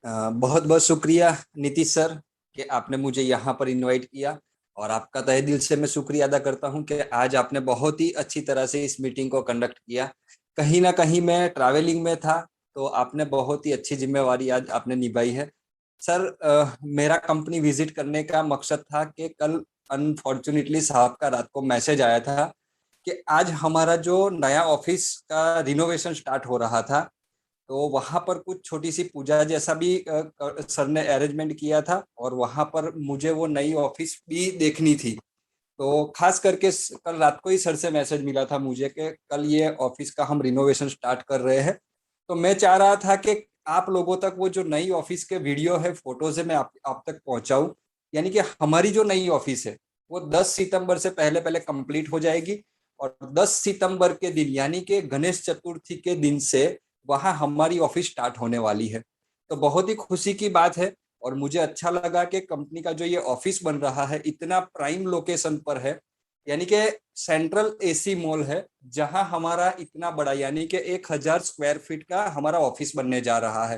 बहुत बहुत शुक्रिया नीतीश सर कि आपने मुझे यहाँ पर इनवाइट किया। और आपका तहे दिल से मैं शुक्रिया अदा करता हूँ कि आज आपने बहुत ही अच्छी तरह से इस मीटिंग को कंडक्ट किया। कहीं ना कहीं मैं ट्रैवलिंग में था, तो आपने बहुत ही अच्छी जिम्मेवारी आज आपने निभाई है। सर, मेरा कंपनी विजिट करने का मकसद था कि कल अनफॉर्चुनेटली साहब का रात को मैसेज आया था कि आज हमारा जो नया ऑफिस का रिनोवेशन स्टार्ट हो रहा था, तो वहां पर कुछ छोटी सी पूजा जैसा भी सर ने अरेंजमेंट किया था, और वहां पर मुझे वो नई ऑफिस भी देखनी थी। तो खास करके कल रात को ही सर से मैसेज मिला था मुझे कि कल ये ऑफिस का हम रिनोवेशन स्टार्ट कर रहे हैं। तो मैं चाह रहा था कि आप लोगों तक वो जो नई ऑफिस के वीडियो है, फोटोज है, मैं आप तक पहुंचाऊं। यानी कि हमारी जो नई ऑफिस है वो 10 सितंबर से पहले पहले कंप्लीट हो जाएगी। और 10 सितंबर के दिन यानी कि गणेश चतुर्थी के दिन से वहां हमारी ऑफिस स्टार्ट होने वाली है। तो बहुत ही खुशी की बात है। और मुझे अच्छा लगा कि कंपनी का जो ये ऑफिस बन रहा है इतना प्राइम लोकेशन पर है। यानी कि सेंट्रल एसी मॉल है, जहां हमारा इतना बड़ा यानी कि 1000 स्क्वायर फीट का हमारा ऑफिस बनने जा रहा है।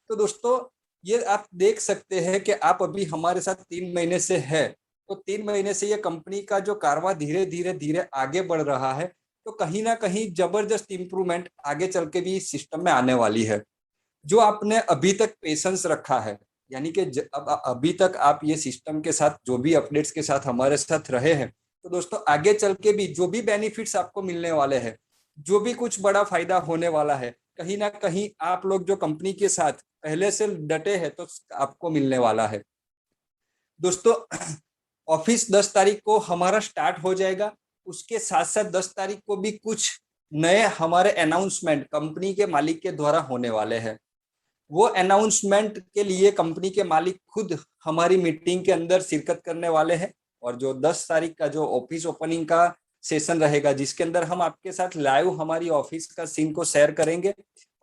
तो दोस्तों, ये आप देख सकते हैं कि आप अभी हमारे साथ 3 महीने से है। तो 3 महीने से ये कंपनी का जो कारवा धीरे धीरे धीरे आगे बढ़ रहा है। तो कहीं ना कहीं जबरदस्त इंप्रूवमेंट आगे चल के भी सिस्टम में आने वाली है। जो आपने अभी तक पेशेंस रखा है, यानी कि अब अभी तक आप ये सिस्टम के साथ जो भी अपडेट्स के साथ हमारे साथ रहे हैं, तो दोस्तों आगे चल के भी जो भी बेनिफिट्स आपको मिलने वाले हैं, जो भी कुछ बड़ा फायदा होने वाला है, कहीं ना कहीं आप लोग जो कंपनी के साथ पहले से डटे हैं तो आपको मिलने वाला है। दोस्तों, ऑफिस 10 तारीख को हमारा स्टार्ट हो जाएगा। उसके साथ साथ 10 तारीख को भी कुछ नए हमारे अनाउंसमेंट कंपनी के मालिक के द्वारा होने वाले हैं। वो अनाउंसमेंट के लिए कंपनी के मालिक खुद हमारी मीटिंग के अंदर शिरकत करने वाले हैं। और जो 10 तारीख का जो ऑफिस ओपनिंग का सेशन रहेगा, जिसके अंदर हम आपके साथ लाइव हमारी ऑफिस का सीन को शेयर करेंगे।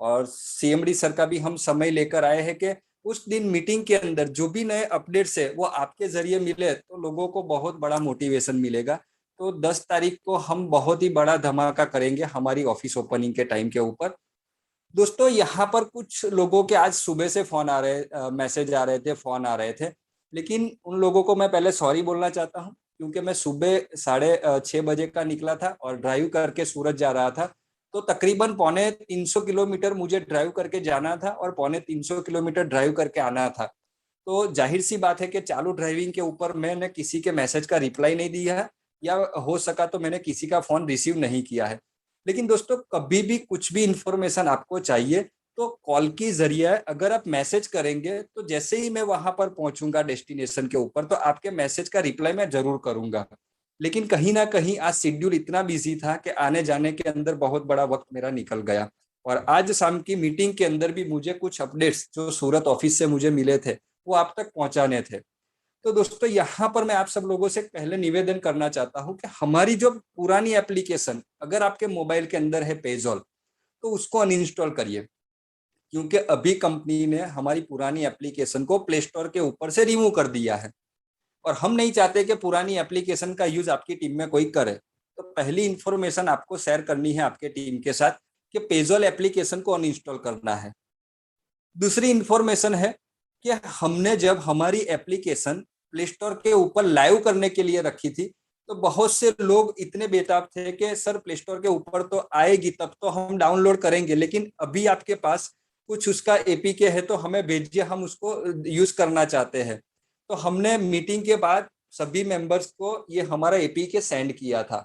और सीएमडी सर का भी हम समय लेकर आए हैं कि उस दिन मीटिंग के अंदर जो भी नए अपडेट्स है वो आपके जरिए मिले तो लोगों को बहुत बड़ा मोटिवेशन मिलेगा। तो 10 तारीख को हम बहुत ही बड़ा धमाका करेंगे हमारी ऑफिस ओपनिंग के टाइम के ऊपर। दोस्तों, यहाँ पर कुछ लोगों के आज सुबह से फोन आ रहे मैसेज आ रहे थे, फोन आ रहे थे। लेकिन उन लोगों को मैं पहले सॉरी बोलना चाहता हूँ, क्योंकि मैं सुबह 6:30 बजे का निकला था और ड्राइव करके सूरत जा रहा था। तो तकरीबन 250 किलोमीटर मुझे ड्राइव करके जाना था और 350 किलोमीटर ड्राइव करके आना था। तो जाहिर सी बात है कि चालू ड्राइविंग के ऊपर मैंने किसी के मैसेज का रिप्लाई नहीं दिया है, या हो सका तो मैंने किसी का फोन रिसीव नहीं किया है। लेकिन दोस्तों, कभी भी कुछ भी इंफॉर्मेशन आपको चाहिए तो कॉल की जरिए अगर आप मैसेज करेंगे, तो जैसे ही मैं वहां पर पहुंचूंगा डेस्टिनेशन के ऊपर, तो आपके मैसेज का रिप्लाई मैं जरूर करूंगा। लेकिन कहीं ना कहीं आज शेड्यूल इतना बिजी था कि आने जाने के अंदर बहुत बड़ा वक्त मेरा निकल गया। और आज शाम की मीटिंग के अंदर भी मुझे कुछ अपडेट्स जो सूरत ऑफिस से मुझे मिले थे वो आप तक पहुंचाने थे। तो दोस्तों, यहाँ पर मैं आप सब लोगों से पहले निवेदन करना चाहता हूँ कि हमारी जो पुरानी एप्लीकेशन अगर आपके मोबाइल के अंदर है पेजॉल, तो उसको अनइंस्टॉल करिए। क्योंकि अभी कंपनी ने हमारी पुरानी एप्लीकेशन को प्ले स्टोर के ऊपर से रिमूव कर दिया है। और हम नहीं चाहते कि पुरानी एप्लीकेशन का यूज आपकी टीम में कोई करे। तो पहली इंफॉर्मेशन आपको शेयर करनी है आपके टीम के साथ कि पेजॉल एप्लीकेशन को अनइंस्टॉल करना है। दूसरी इंफॉर्मेशन है कि हमने जब हमारी एप्लीकेशन प्ले स्टोर के ऊपर लाइव करने के लिए रखी थी, तो बहुत से लोग इतने बेताब थे कि सर प्ले स्टोर के ऊपर तो आएगी तब तो हम डाउनलोड करेंगे, लेकिन अभी आपके पास कुछ उसका एपीके है तो हमें भेजिए, हम उसको यूज करना चाहते हैं। तो हमने मीटिंग के बाद सभी मेंबर्स को ये हमारा एपीके सेंड किया था।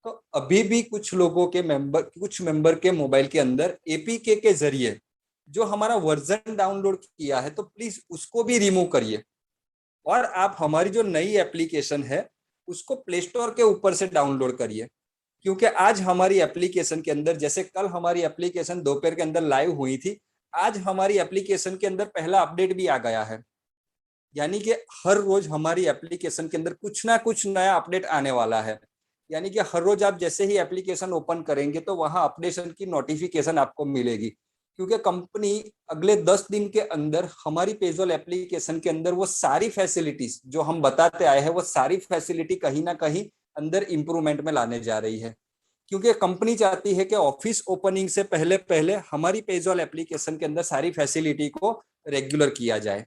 तो अभी भी कुछ मेंबर के मोबाइल के अंदर एपीके के जरिए जो हमारा वर्जन डाउनलोड किया है, तो प्लीज उसको भी रिमूव करिए। और आप हमारी जो नई एप्लीकेशन है उसको प्ले स्टोर के ऊपर से डाउनलोड करिए। क्योंकि आज हमारी एप्लीकेशन के अंदर, जैसे कल हमारी एप्लीकेशन दोपहर के अंदर लाइव हुई थी, आज हमारी एप्लीकेशन के अंदर पहला अपडेट भी आ गया है। यानी कि हर रोज हमारी एप्लीकेशन के अंदर कुछ ना कुछ नया अपडेट आने वाला है। यानी कि हर रोज आप जैसे ही एप्लीकेशन ओपन करेंगे तो वहां अपडेशन की नोटिफिकेशन आपको मिलेगी। क्योंकि कंपनी अगले 10 दिन के अंदर हमारी पेजोल एप्लीकेशन के अंदर वो सारी फैसिलिटीज जो हम बताते आए हैं वो सारी फैसिलिटी कहीं ना कहीं अंदर इंप्रूवमेंट में लाने जा रही है। क्योंकि कंपनी चाहती है कि ऑफिस ओपनिंग से पहले पहले हमारी पेजॉल एप्लीकेशन के अंदर सारी फैसिलिटी को रेगुलर किया जाए।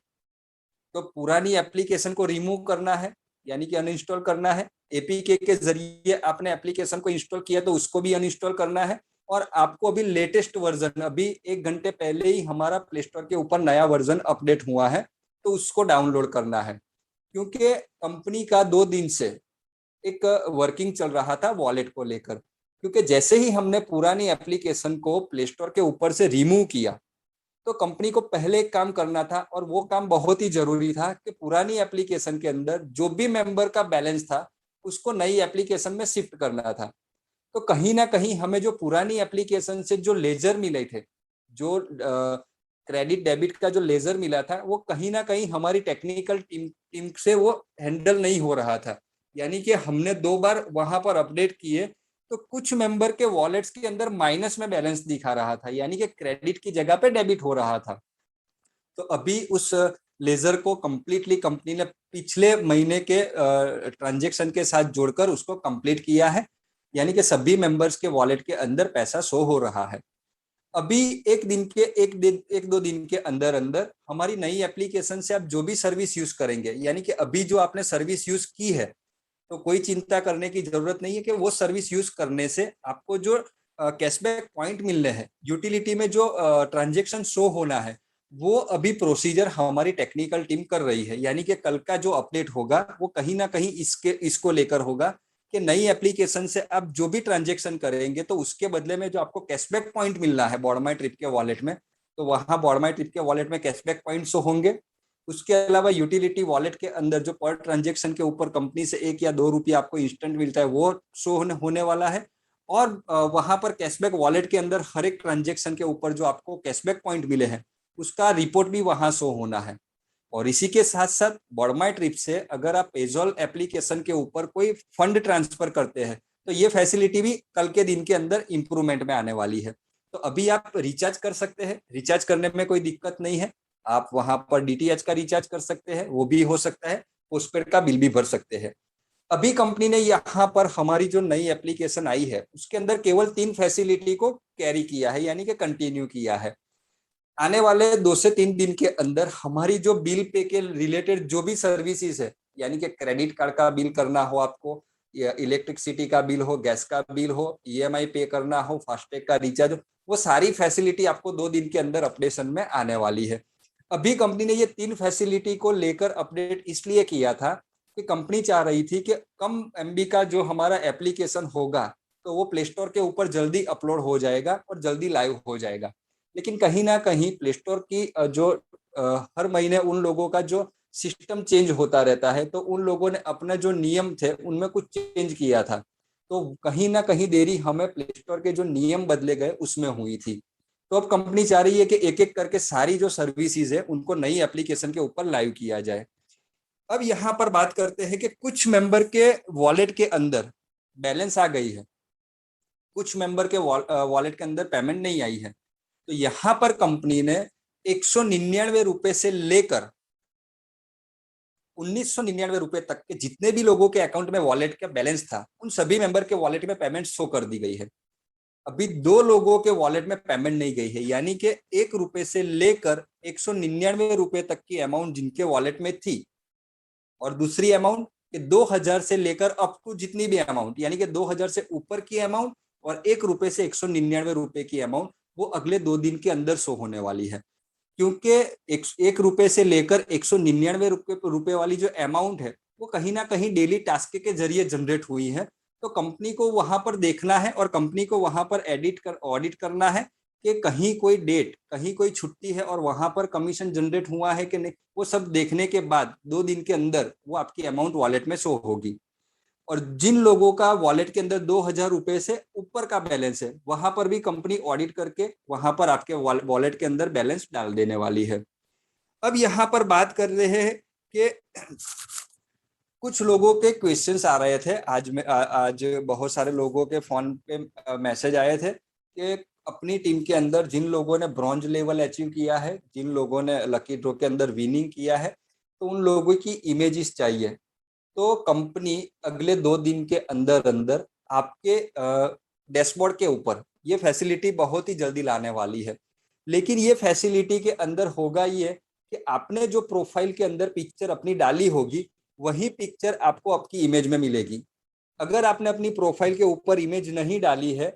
तो पुरानी एप्लीकेशन को रिमूव करना है, यानी कि अनइंस्टॉल करना है। एपीके के जरिए आपने एप्लीकेशन को इंस्टॉल किया तो उसको भी अनइंस्टॉल करना है। और आपको अभी लेटेस्ट वर्जन, अभी 1 घंटे पहले ही हमारा प्ले स्टोर के ऊपर नया वर्जन अपडेट हुआ है, तो उसको डाउनलोड करना है। क्योंकि कंपनी का 2 दिन से एक वर्किंग चल रहा था वॉलेट को लेकर, क्योंकि जैसे ही हमने पुरानी एप्लीकेशन को प्ले स्टोर के ऊपर से रिमूव किया, तो कंपनी को पहले एक काम करना था, और वो काम बहुत ही जरूरी था कि पुरानी एप्लीकेशन के अंदर जो भी मेंबर का बैलेंस था उसको नई एप्लीकेशन में शिफ्ट करना था। तो कहीं ना कहीं हमें जो पुरानी एप्लीकेशन से जो लेजर मिले थे, जो क्रेडिट डेबिट का जो लेजर मिला था, वो कहीं ना कहीं हमारी टेक्निकल टीम से वो हैंडल नहीं हो रहा था। यानी कि हमने 2 बार वहां पर अपडेट किए, तो कुछ मेंबर के वॉलेट्स के अंदर माइनस में बैलेंस दिखा रहा था, यानी कि क्रेडिट की जगह पे डेबिट हो रहा था। तो अभी उस लेजर को कंप्लीटली कंपनी ने पिछले महीने के ट्रांजेक्शन के साथ जोड़कर उसको कंप्लीट किया है, यानी कि सभी मेंबर्स के वॉलेट के अंदर पैसा शो हो रहा है। अभी एक दो दिन के अंदर अंदर हमारी नई एप्लीकेशन से आप जो भी सर्विस यूज करेंगे, यानी कि अभी जो आपने सर्विस यूज की है, तो कोई चिंता करने की जरूरत नहीं है कि वो सर्विस यूज करने से आपको जो कैशबैक पॉइंट मिलने हैं, यूटिलिटी में जो ट्रांजेक्शन शो होना है, वो अभी प्रोसीजर हमारी टेक्निकल टीम कर रही है। यानी कि कल का जो अपडेट होगा वो कहीं ना कहीं इसको लेकर होगा कि नई एप्लीकेशन से आप जो भी ट्रांजेक्शन करेंगे, तो उसके बदले में जो आपको कैशबैक पॉइंट मिलना है बॉडमाई ट्रिप के वॉलेट में, तो वहां बॉडमाई ट्रिप के वॉलेट में कैशबैक पॉइंट शो होंगे। उसके अलावा यूटिलिटी वॉलेट के अंदर जो पर ट्रांजेक्शन के ऊपर कंपनी से 1 या 2 रुपया आपको इंस्टेंट मिलता है, वो शो होने वाला है। और वहां पर कैशबैक वॉलेट के अंदर हर एक ट्रांजेक्शन के ऊपर जो आपको कैशबैक पॉइंट मिले हैं, उसका रिपोर्ट भी वहां शो होना है। और इसी के साथ साथ बॉडमाई ट्रिप से अगर आप पेजॉल एप्लीकेशन के ऊपर कोई फंड ट्रांसफर करते हैं, तो ये फैसिलिटी भी कल के दिन के अंदर इंप्रूवमेंट में आने वाली है। तो अभी आप रिचार्ज कर सकते हैं, रिचार्ज करने में कोई दिक्कत नहीं है। आप वहां पर डीटीएच का रिचार्ज कर सकते हैं, वो भी हो सकता है, पोस्टपेड का बिल भी भर सकते हैं। अभी कंपनी ने यहाँ पर हमारी जो नई एप्लीकेशन आई है उसके अंदर केवल 3 फैसिलिटी को कैरी किया है, यानी कि कंटिन्यू किया है। आने वाले 2 से 3 दिन के अंदर हमारी जो बिल पे के रिलेटेड जो भी सर्विसेज है, यानी कि क्रेडिट कार्ड का बिल करना हो आपको, या इलेक्ट्रिसिटी का बिल हो, गैस का बिल हो, ईएमआई पे करना हो, फास्टैग का रिचार्ज हो, वो सारी फैसिलिटी आपको 2 दिन के अंदर अपडेशन में आने वाली है। अभी कंपनी ने ये 3 फैसिलिटी को लेकर अपडेट इसलिए किया था कि कंपनी चाह रही थी कि कम एमबी का जो हमारा एप्लीकेशन होगा, तो वो प्ले स्टोर के ऊपर जल्दी अपलोड हो जाएगा और जल्दी लाइव हो जाएगा। लेकिन कहीं ना कहीं प्ले स्टोर की जो हर महीने उन लोगों का जो सिस्टम चेंज होता रहता है, तो उन लोगों ने अपने जो नियम थे उनमें कुछ चेंज किया था। तो कहीं ना कहीं देरी हमें प्ले स्टोर के जो नियम बदले गए उसमें हुई थी। तो अब कंपनी चाह रही है कि एक एक करके सारी जो सर्विसेज है उनको नई एप्लीकेशन के ऊपर लाइव किया जाए। अब यहाँ पर बात करते हैं कि कुछ मेंबर के वॉलेट के अंदर बैलेंस आ गई है, कुछ मेंबर के वॉलेट के अंदर पेमेंट नहीं आई है। तो यहां पर कंपनी ने 199 रुपए से लेकर 1999 रुपए तक के जितने भी लोगों के अकाउंट में वॉलेट का बैलेंस था, उन सभी मेंबर के वॉलेट में पेमेंट शो कर दी गई है। अभी 2 लोगों के वॉलेट में पेमेंट नहीं गई है, यानी कि 1 रुपए से लेकर 199 रुपए तक की अमाउंट जिनके वॉलेट में थी, और दूसरी अमाउंट कि 2000 से लेकर अप टू जितनी भी अमाउंट, यानी कि 2000 से ऊपर की अमाउंट और 1 रुपए से 199 रुपए की अमाउंट, वो अगले 2 दिन के अंदर शो होने वाली है। क्योंकि 1 रुपए से लेकर 199 रुपए वाली जो अमाउंट है, वो कहीं ना कहीं डेली टास्क के जरिए जनरेट हुई है। तो कंपनी को वहां पर देखना है और कंपनी को वहां पर ऑडिट करना है कि कहीं कोई डेट, कहीं कोई छुट्टी है और वहां पर कमीशन जनरेट हुआ है कि नहीं। वो सब देखने के बाद 2 दिन के अंदर वो आपकी अमाउंट वॉलेट में शो होगी। और जिन लोगों का वॉलेट के अंदर 2000 रुपए से ऊपर का बैलेंस है, वहां पर भी कंपनी ऑडिट करके वहां पर आपके वॉलेट के अंदर बैलेंस डाल देने वाली है। अब यहाँ पर बात कर रहे हैं कि कुछ लोगों के क्वेश्चंस आ रहे थे आज बहुत सारे लोगों के फोन पे मैसेज आए थे कि अपनी टीम के अंदर जिन लोगों ने ब्रॉन्ज लेवल अचीव किया है, जिन लोगों ने लकी ड्रॉ के अंदर विनिंग किया है, तो उन लोगों की इमेजेस चाहिए। तो कंपनी अगले 2 दिन के अंदर अंदर आपके डैशबोर्ड के ऊपर ये फैसिलिटी बहुत ही जल्दी लाने वाली है। लेकिन ये फैसिलिटी के अंदर होगा ये कि आपने जो प्रोफाइल के अंदर पिक्चर अपनी डाली होगी वही पिक्चर आपको आपकी इमेज में मिलेगी। अगर आपने अपनी प्रोफाइल के ऊपर इमेज नहीं डाली है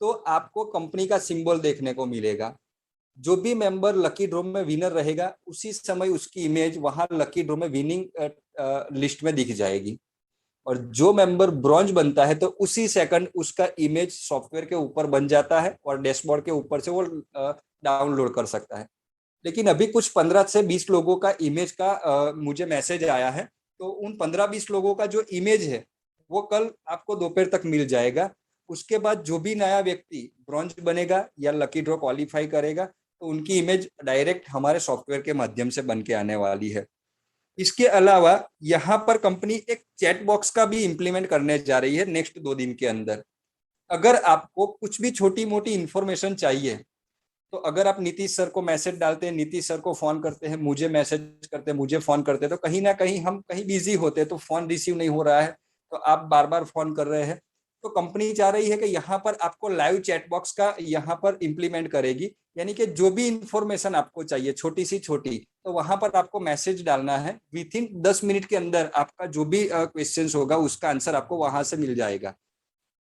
तो आपको कंपनी का सिंबल देखने को मिलेगा। जो भी मेंबर लकी ड्रॉ में विनर रहेगा उसी समय उसकी इमेज वहां लकी ड्रॉ में विनिंग लिस्ट में दिख जाएगी। और जो मेंबर ब्रॉन्ज बनता है तो उसी सेकंड उसका इमेज सॉफ्टवेयर के ऊपर बन जाता है और डैशबोर्ड के ऊपर से वो डाउनलोड कर सकता है। लेकिन अभी कुछ 15 से 20 लोगों का इमेज का मुझे मैसेज आया है, तो उन 15-20 लोगों का जो इमेज है वो कल आपको दोपहर तक मिल जाएगा। उसके बाद जो भी नया व्यक्ति ब्रॉन्ज बनेगा या लकी ड्रॉ क्वालिफाई करेगा तो उनकी इमेज डायरेक्ट हमारे सॉफ्टवेयर के माध्यम से बन के आने वाली है। इसके अलावा यहाँ पर कंपनी एक चैट बॉक्स का भी इंप्लीमेंट करने जा रही है नेक्स्ट 2 दिन के अंदर। अगर आपको कुछ भी छोटी मोटी इंफॉर्मेशन चाहिए तो अगर आप नीतीश सर को मैसेज डालते हैं, नीतीश सर को फोन करते हैं, मुझे मैसेज करते हैं, मुझे फोन करते हैं, तो कहीं ना कहीं हम कहीं बिजी होते हैं तो फोन रिसीव नहीं हो रहा है, तो आप बार बार फोन कर रहे हैं। तो कंपनी चाह रही है कि यहाँ पर आपको लाइव चैट बॉक्स का यहाँ पर इंप्लीमेंट करेगी, यानी कि जो भी इंफॉर्मेशन आपको चाहिए छोटी सी छोटी, तो वहां पर आपको मैसेज डालना है, विथ इन 10 मिनट के अंदर आपका जो भी क्वेश्चन होगा उसका आंसर आपको वहां से मिल जाएगा।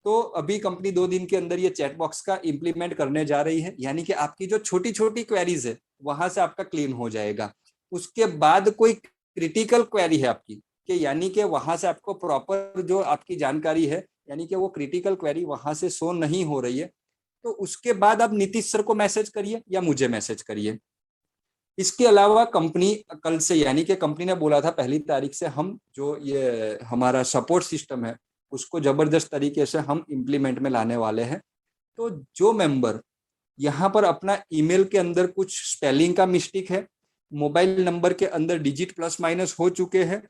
तो अभी कंपनी 2 दिन के अंदर ये चैट बॉक्स का इंप्लीमेंट करने जा रही है, यानी कि आपकी जो छोटी छोटी क्वेरीज है वहां से आपका क्लीन हो जाएगा। उसके बाद कोई क्रिटिकल क्वेरी है आपकी कि यानी कि वहां से आपको प्रॉपर जो आपकी जानकारी है यानी कि वो क्रिटिकल क्वेरी वहां से शो नहीं हो रही है, तो उसके बाद आप नीतीश सर को मैसेज करिए या मुझे मैसेज करिए। इसके अलावा कंपनी कल से, यानी कि कंपनी ने बोला था 1 तारीख से हम जो ये हमारा सपोर्ट सिस्टम है उसको जबरदस्त तरीके से हम इम्प्लीमेंट में लाने वाले हैं। तो जो मेंबर यहाँ पर अपना ईमेल के अंदर कुछ स्पेलिंग का मिस्टेक है, मोबाइल नंबर के अंदर डिजिट प्लस माइनस हो चुके हैं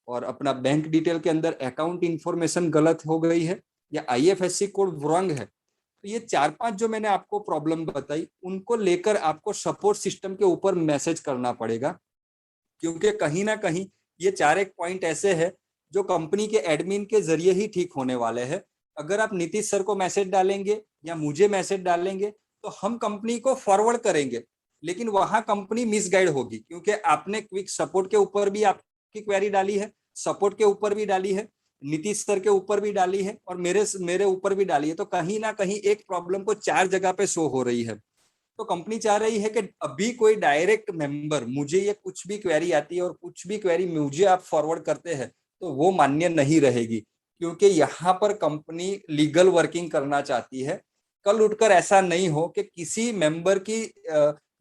और अपना बैंक डिटेल के अंदर अकाउंट इंफॉर्मेशन गलत हो गई है या आईएफएससी कोड रॉन्ग है, तो ये 4-5 जो मैंने आपको प्रॉब्लम बताई उनको लेकर आपको सपोर्ट सिस्टम के ऊपर मैसेज करना पड़ेगा। क्योंकि कहीं ना कहीं ये 4 एक पॉइंट ऐसे हैं जो कंपनी के एडमिन के जरिए ही ठीक होने वाले हैं। अगर आप नीतीश सर को मैसेज डालेंगे या मुझे मैसेज डालेंगे तो हम कंपनी को फॉरवर्ड करेंगे, लेकिन वहां कंपनी मिसगाइड होगी क्योंकि आपने क्विक सपोर्ट के ऊपर भी आपकी क्वेरी डाली है, सपोर्ट के ऊपर भी डाली है, नीतीश सर के ऊपर भी डाली है और मेरे मेरे ऊपर भी डाली है, तो कहीं ना कहीं एक प्रॉब्लम को 4 जगह पे शो हो रही है। तो कंपनी चाह रही है कि अभी कोई डायरेक्ट मेंबर मुझे ये कुछ भी क्वेरी आती है और कुछ भी क्वेरी मुझे आप फॉरवर्ड करते हैं तो वो मान्य नहीं रहेगी, क्योंकि यहाँ पर कंपनी लीगल वर्किंग करना चाहती है। कल उठकर ऐसा नहीं हो कि किसी मेंबर की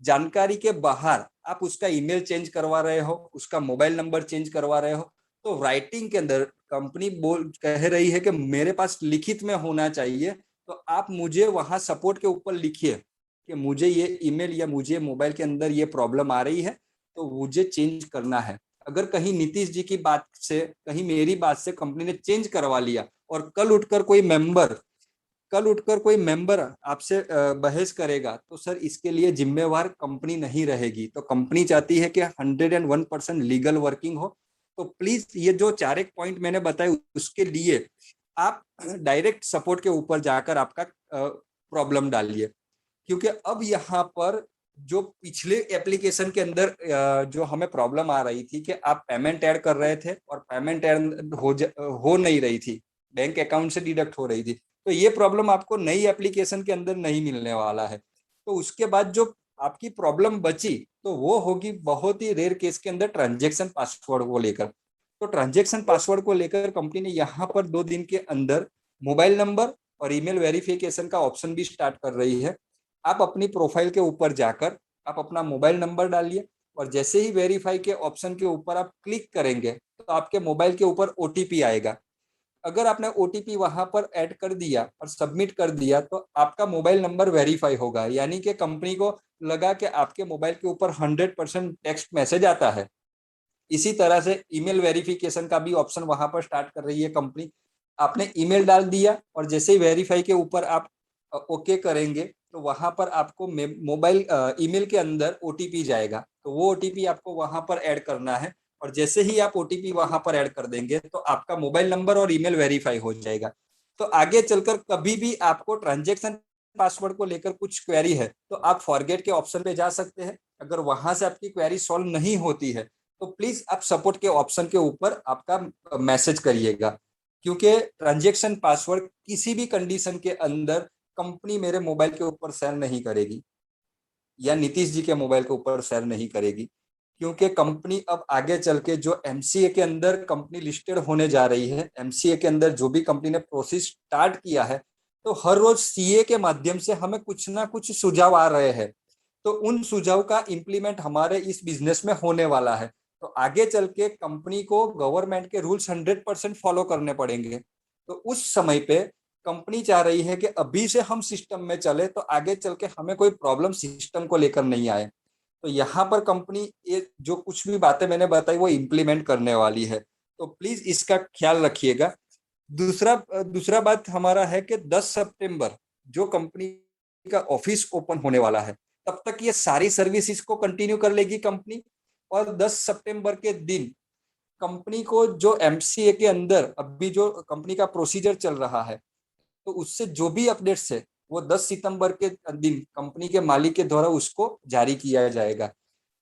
जानकारी के बाहर आप उसका ईमेल चेंज करवा रहे हो, उसका मोबाइल नंबर चेंज करवा रहे हो। तो राइटिंग के अंदर कंपनी बोल कह रही है कि मेरे पास लिखित में होना चाहिए, तो आप मुझे वहां सपोर्ट के ऊपर लिखिए कि मुझे ये ईमेल या मुझे मोबाइल के अंदर ये प्रॉब्लम आ रही है तो मुझे चेंज करना है। अगर कहीं नीतीश जी की बात से, कहीं मेरी बात से कंपनी ने चेंज करवा लिया और कल उठकर कोई मेंबर आपसे बहस करेगा तो सर इसके लिए जिम्मेवार कंपनी नहीं रहेगी। तो कंपनी चाहती है कि 101% लीगल वर्किंग हो। तो प्लीज ये जो 4 एक पॉइंट मैंने बताए उसके लिए आप डायरेक्ट सपोर्ट के ऊपर जाकर आपका प्रॉब्लम डालिए, क्योंकि अब यहाँ पर जो पिछले एप्लीकेशन के अंदर जो हमें प्रॉब्लम आ रही थी कि आप पेमेंट ऐड कर रहे थे और पेमेंट ऐड हो नहीं रही थी, बैंक अकाउंट से डिडक्ट हो रही थी, तो ये प्रॉब्लम आपको नई एप्लीकेशन के अंदर नहीं मिलने वाला है। तो उसके बाद जो आपकी प्रॉब्लम बची तो वो होगी बहुत ही रेयर केस के अंदर ट्रांजेक्शन पासवर्ड को लेकर। तो ट्रांजेक्शन पासवर्ड को लेकर कंपनी ने यहाँ पर 2 दिन के अंदर मोबाइल नंबर और ईमेल वेरिफिकेशन का ऑप्शन भी स्टार्ट कर रही है। आप अपनी प्रोफाइल के ऊपर जाकर आप अपना मोबाइल नंबर डालिए और जैसे ही वेरीफाई के ऑप्शन के ऊपर आप क्लिक करेंगे तो आपके मोबाइल के ऊपर ओटीपी आएगा। अगर आपने ओटीपी वहां पर ऐड कर दिया और सबमिट कर दिया तो आपका मोबाइल नंबर वेरीफाई होगा, यानी कि कंपनी को लगा कि आपके मोबाइल के ऊपर 100% टेक्स्ट मैसेज आता है। इसी तरह से ईमेल वेरिफिकेशन का भी ऑप्शन वहां पर स्टार्ट कर रही है कंपनी। आपने ईमेल डाल दिया और जैसे ही वेरीफाई के ऊपर आप ओके करेंगे तो वहां पर आपको मोबाइल ईमेल के अंदर ओटीपी जाएगा, तो वो ओटीपी आपको वहां पर ऐड करना है और जैसे ही आप ओटीपी वहां पर ऐड कर देंगे तो आपका मोबाइल नंबर और ईमेल वेरीफाई हो जाएगा। तो आगे चलकर कभी भी आपको ट्रांजेक्शन पासवर्ड को लेकर कुछ क्वेरी है तो आप फॉरगेट के ऑप्शन पे जा सकते हैं अगर वहां से आपकी क्वेरी सॉल्व नहीं होती है तो प्लीज आप सपोर्ट के ऑप्शन के ऊपर आपका मैसेज करिएगा, क्योंकि ट्रांजेक्शन पासवर्ड किसी भी कंडीशन के अंदर कंपनी मेरे मोबाइल के ऊपर शेयर नहीं करेगी या नीतीश जी के मोबाइल के ऊपर शेयर नहीं करेगी, क्योंकि कंपनी अब आगे चल के जो एमसीए के अंदर कंपनी लिस्टेड होने जा रही है, एमसीए के अंदर जो भी कंपनी ने प्रोसेस स्टार्ट किया है, तो हर रोज सीए के माध्यम से हमें कुछ ना कुछ सुझाव आ रहे हैं, तो उन सुझाव का इम्प्लीमेंट हमारे इस बिजनेस में होने वाला है। तो आगे चल के कंपनी को गवर्नमेंट के रूल्स 100% फॉलो करने पड़ेंगे। तो उस समय पे कंपनी चाह रही है कि अभी से हम सिस्टम में चले तो आगे चल के हमें कोई प्रॉब्लम सिस्टम को लेकर नहीं आए। तो यहाँ पर कंपनी ये जो कुछ भी बातें मैंने बताई वो इम्प्लीमेंट करने वाली है, तो प्लीज इसका ख्याल रखिएगा। दूसरा दूसरा बात हमारा है कि 10 सितंबर जो कंपनी का ऑफिस ओपन होने वाला है, तब तक ये सारी सर्विसेज को कंटिन्यू कर लेगी कंपनी, और 10 सितंबर के दिन कंपनी को जो एमसीए के अंदर अभी जो कंपनी का प्रोसीजर चल रहा है, तो उससे जो भी अपडेट्स है वो 10 सितंबर के दिन कंपनी के मालिक के द्वारा उसको जारी किया जाएगा।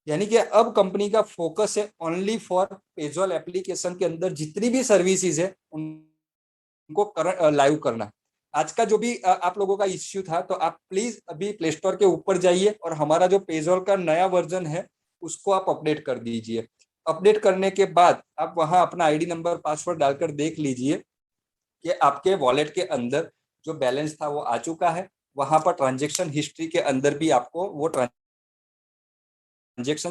यानी कि अब कंपनी का फोकस है ओनली फॉर पेजॉल एप्लीकेशन के अंदर जितनी भी सर्विसेज है उनको लाइव करना। आज का जो भी आप लोगों का इश्यू था, तो आप प्लीज अभी प्ले स्टोर के ऊपर जाइए और हमारा जो पेजॉल का नया वर्जन है उसको आप अपडेट कर दीजिए। अपडेट करने के बाद आप वहां अपना आईडी नंबर पासवर्ड डालकर देख लीजिए कि आपके वॉलेट के अंदर जो बैलेंस था वो आ चुका है। वहां पर ट्रांजेक्शन हिस्ट्री के अंदर भी आपको वो ट्रांजेक्शन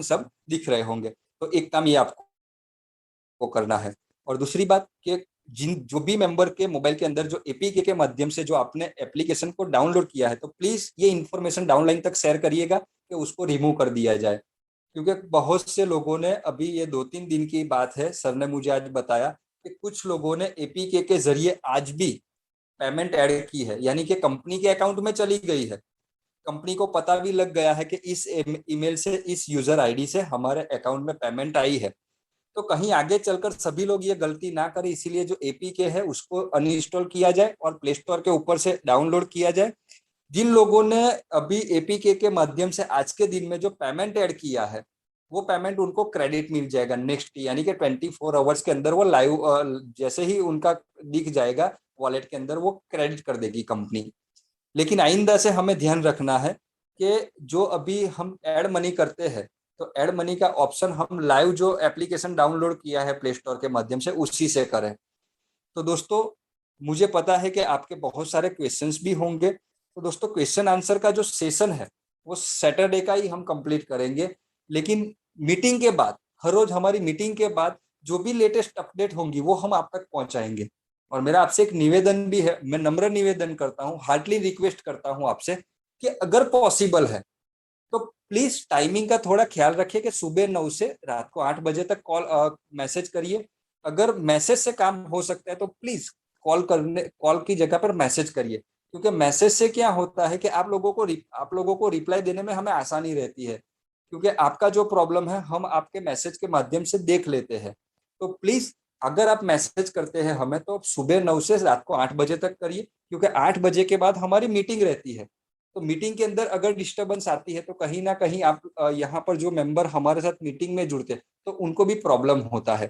सब दिख रहे होंगे। तो एक काम ये आपको करना है। और दूसरी बात कि जिन जो भी मेंबर के मोबाइल के अंदर जो एपीके के माध्यम से जो आपने एप्लीकेशन को डाउनलोड किया है, तो प्लीज ये इन्फॉर्मेशन डाउनलाइन तक शेयर करिएगा कि उसको रिमूव कर दिया जाए, क्योंकि बहुत से लोगों ने अभी ये 2-3 दिन की बात है, सर ने मुझे आज बताया कि कुछ लोगों ने एपीके के जरिए आज भी पेमेंट ऐड की है, यानी कि कंपनी के अकाउंट में चली गई है, कंपनी को पता भी लग गया है कि इस ईमेल से इस यूजर आईडी से हमारे अकाउंट में पेमेंट आई है। तो कहीं आगे चलकर सभी लोग ये गलती ना करें, इसीलिए जो एपीके है उसको अनइंस्टॉल किया जाए और प्ले स्टोर के ऊपर से डाउनलोड किया जाए। जिन लोगों ने अभी एपीके के माध्यम से आज के दिन में जो पेमेंट ऐड किया है, वो पेमेंट उनको क्रेडिट मिल जाएगा नेक्स्ट, यानी कि 24 आवर्स के अंदर वो लाइव जैसे ही उनका दिख जाएगा वॉलेट के अंदर वो क्रेडिट कर देगी कंपनी। लेकिन आइंदा से हमें ध्यान रखना है कि जो अभी हम ऐड मनी करते हैं, तो ऐड मनी का ऑप्शन हम लाइव जो एप्लीकेशन डाउनलोड किया है प्ले स्टोर के माध्यम से उसी से करें। तो दोस्तों मुझे पता है कि आपके बहुत सारे क्वेश्चंस भी होंगे, तो दोस्तों क्वेश्चन आंसर का जो सेशन है वो सैटरडे का ही हम कंप्लीट करेंगे। लेकिन मीटिंग के बाद, हर रोज हमारी मीटिंग के बाद जो भी लेटेस्ट अपडेट होंगी वो हम आप तक पहुंचाएंगे। और मेरा आपसे एक निवेदन भी है, मैं नम्र निवेदन करता हूँ, हार्टली रिक्वेस्ट करता हूँ आपसे कि अगर पॉसिबल है तो प्लीज टाइमिंग का थोड़ा ख्याल रखिए कि सुबह 9 से रात को 8 बजे तक मैसेज करिए। अगर मैसेज से काम हो सकता है तो प्लीज कॉल की जगह पर मैसेज करिए, क्योंकि मैसेज से क्या होता है कि आप लोगों को रिप्लाई देने में हमें आसानी रहती है, क्योंकि आपका जो प्रॉब्लम है हम आपके मैसेज के माध्यम से देख लेते हैं। तो प्लीज अगर आप मैसेज करते हैं हमें तो सुबह 9 से रात को 8 बजे तक करिए, क्योंकि 8 बजे के बाद हमारी मीटिंग रहती है। तो मीटिंग के अंदर अगर डिस्टर्बेंस आती है तो कहीं ना कहीं आप यहाँ पर जो मेंबर हमारे साथ मीटिंग में जुड़ते हैं तो उनको भी प्रॉब्लम होता है।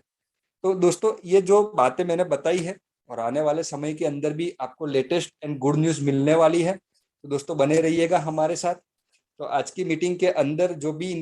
तो दोस्तों ये जो बातें मैंने बताई है और आने वाले समय के अंदर भी आपको लेटेस्ट एंड गुड न्यूज मिलने वाली है, तो दोस्तों बने रहिएगा हमारे साथ। तो आज की मीटिंग के अंदर जो भी